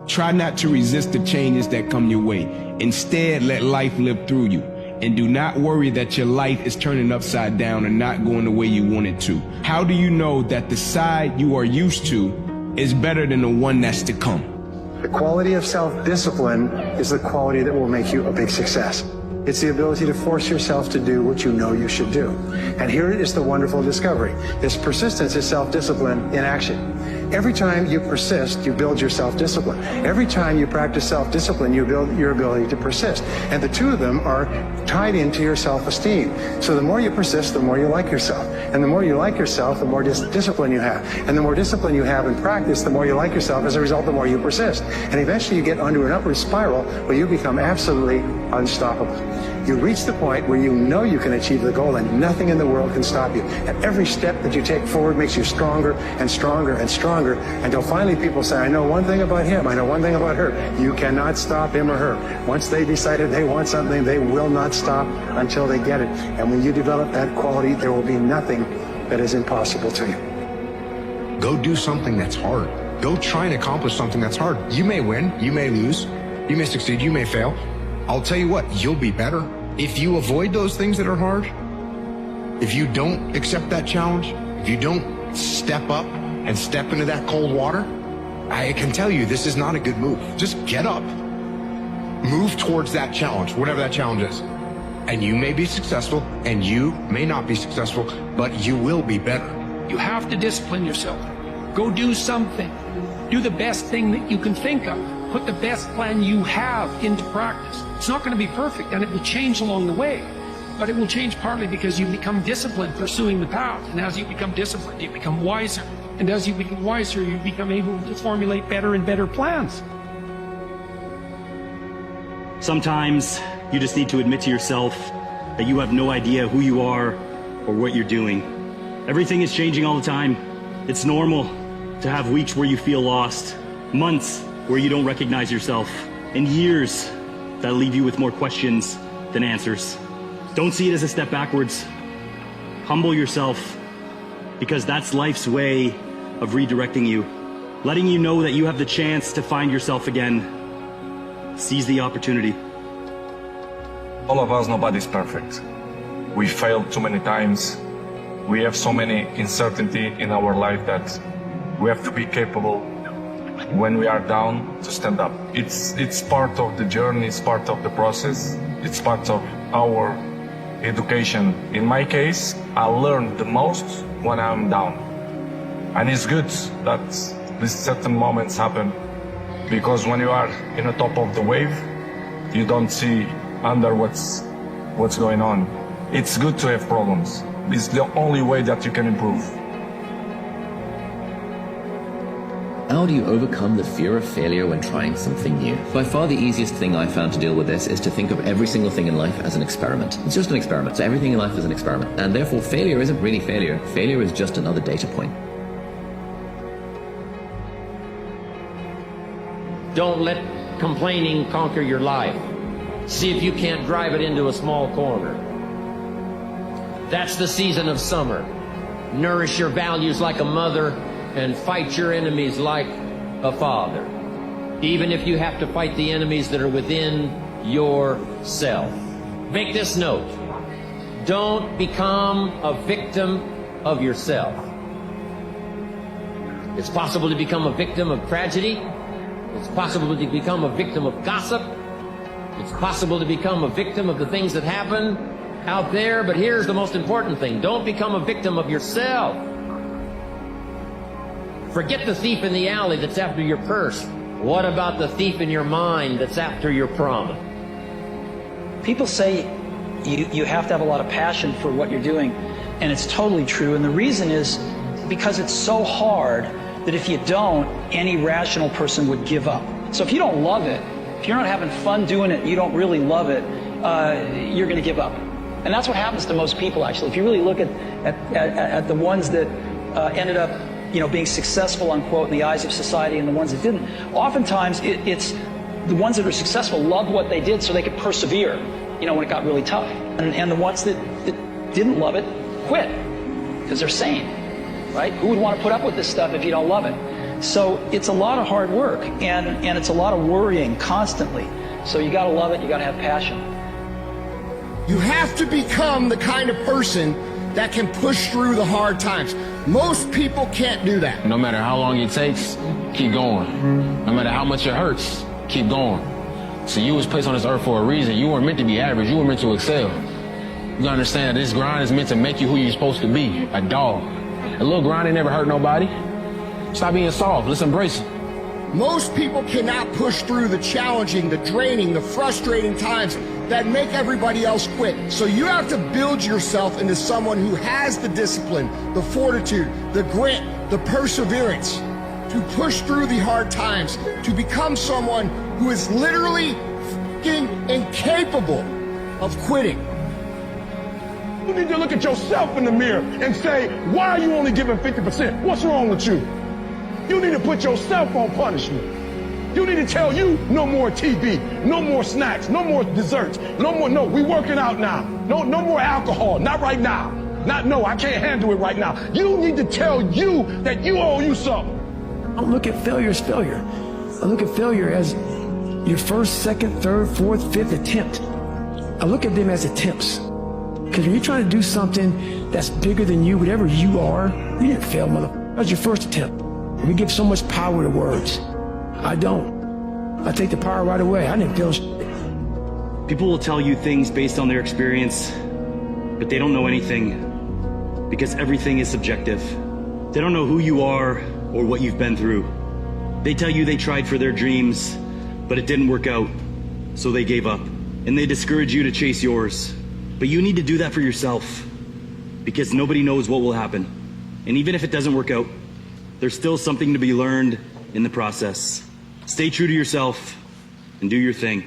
Try not to resist the changes that come your way. Instead, let life live through you. And do not worry that your life is turning upside down and not going the way you want it to. How do you know that the side you are used to is better than the one that's to come? The quality of self-discipline is the quality that will make you a big success. It's the ability to force yourself to do what you know you should do. And here is the wonderful discovery. This persistence is self-discipline in action. Every time you persist, you build your self-discipline. Every time you practice self-discipline, you build your ability to persist. And the two of them are tied into your self-esteem. So the more you persist, the more you like yourself. And the more you like yourself, the more discipline you have. And the more discipline you have in practice, the more you like yourself. As a result, the more you persist. And eventually you get onto an upward spiral where you become absolutely unstoppable. You reach the point where you know you can achieve the goal and nothing in the world can stop you. And every step that you take forward makes you stronger and stronger and stronger until finally people say, I know one thing about him, I know one thing about her. You cannot stop him or her. Once they decided they want something, they will not stop until they get it. And when you develop that quality, there will be nothing that is impossible to you. Go do something that's hard. Go try and accomplish something that's hard. You may win, you may lose, you may succeed, you may fail. I'll tell you what, you'll be better. If you avoid those things that are hard, if you don't accept that challenge, if you don't step up and step into that cold water, I can tell you this is not a good move. Just get up, move towards that challenge, whatever that challenge is. And you may be successful and you may not be successful, but you will be better. You have to discipline yourself. Go do something. Do the best thing that you can think of. Put the best plan you have into practice. It's not going to be perfect, and it will change along the way, but it will change partly because you become disciplined pursuing the path. And as you become disciplined, you become wiser. And as you become wiser, you become able to formulate better and better plans. Sometimes you just need to admit to yourself that you have no idea who you are or what you're doing. Everything is changing all the time. It's normal to have weeks where you feel lost, months where you don't recognize yourself, and years that leave you with more questions than answers. Don't see it as a step backwards. Humble yourself, because that's life's way of redirecting you, letting you know that you have the chance to find yourself again. Seize the opportunity. All of us, nobody's perfect. We failed too many times. We have so many uncertainty in our life that we have to be capable when we are down to stand up. It's part of the journey, it's part of the process, it's part of our education. In my case, I learned the most when I'm down. And it's good that these certain moments happen, because when you are in the top of the wave, you don't see under what's going on. It's good to have problems. It's the only way that you can improve. How do you overcome the fear of failure when trying something new? By far the easiest thing I found to deal with this is to think of every single thing in life as an experiment. It's just an experiment. So everything in life is an experiment. And therefore failure isn't really failure. Failure is just another data point. Don't let complaining conquer your life. See if you can't drive it into a small corner. That's the season of summer. Nourish your values like a mother and fight your enemies like a father. Even if you have to fight the enemies that are within yourself. Make this note. Don't become a victim of yourself. It's possible to become a victim of tragedy. It's possible to become a victim of gossip. It's possible to become a victim of the things that happen out there, but here's the most important thing. Don't become a victim of yourself. Forget the thief in the alley that's after your purse. What about the thief in your mind that's after your promise? People say you have to have a lot of passion for what you're doing, and it's totally true. And the reason is because it's so hard that if you don't, any rational person would give up. So if you don't love it, if you're not having fun doing it, you don't really love it, you're going to give up. And that's what happens to most people, actually. If you really look at the ones that ended up, being successful, unquote, in the eyes of society, and the ones that didn't, oftentimes it's the ones that are successful loved what they did so they could persevere, when it got really tough. And the ones that didn't love it quit because they're sane, right? Who would want to put up with this stuff if you don't love it? So it's a lot of hard work, and it's a lot of worrying constantly. So you got to love it. You got to have passion. You have to become the kind of person that can push through the hard times. Most people can't do that. No matter how long it takes, keep going. No matter how much it hurts, keep going. So you was placed on this earth for a reason. You weren't meant to be average. You were meant to excel. You gotta understand that this grind is meant to make you who you're supposed to be, a dog. A little grind ain't never hurt nobody. Stop being soft. Let's embrace it. Most people cannot push through the challenging, the draining, the frustrating times that make everybody else quit. So you have to build yourself into someone who has the discipline, the fortitude, the grit, the perseverance to push through the hard times, to become someone who is literally f***ing incapable of quitting. You need to look at yourself in the mirror and say, why are you only giving 50%? What's wrong with you? You need to put yourself on punishment. You need to tell you no more TV, no more snacks, no more desserts, no, we working out now. No more alcohol, not right now. I can't handle it right now. You need to tell you that you owe you something. I don't look at failure as failure. I look at failure as your first, second, third, fourth, fifth attempt. I look at them as attempts. Because when you're trying to do something that's bigger than you, whatever you are, you didn't fail, motherfucker. That was your first attempt. We give so much power to words. I don't. I take the power right away. I didn't feel shit. People will tell you things based on their experience, but they don't know anything because everything is subjective. They don't know who you are or what you've been through. They tell you they tried for their dreams, but it didn't work out, so they gave up. And they discourage you to chase yours. But you need to do that for yourself because nobody knows what will happen. And even if it doesn't work out, there's still something to be learned in the process. Stay true to yourself and do your thing.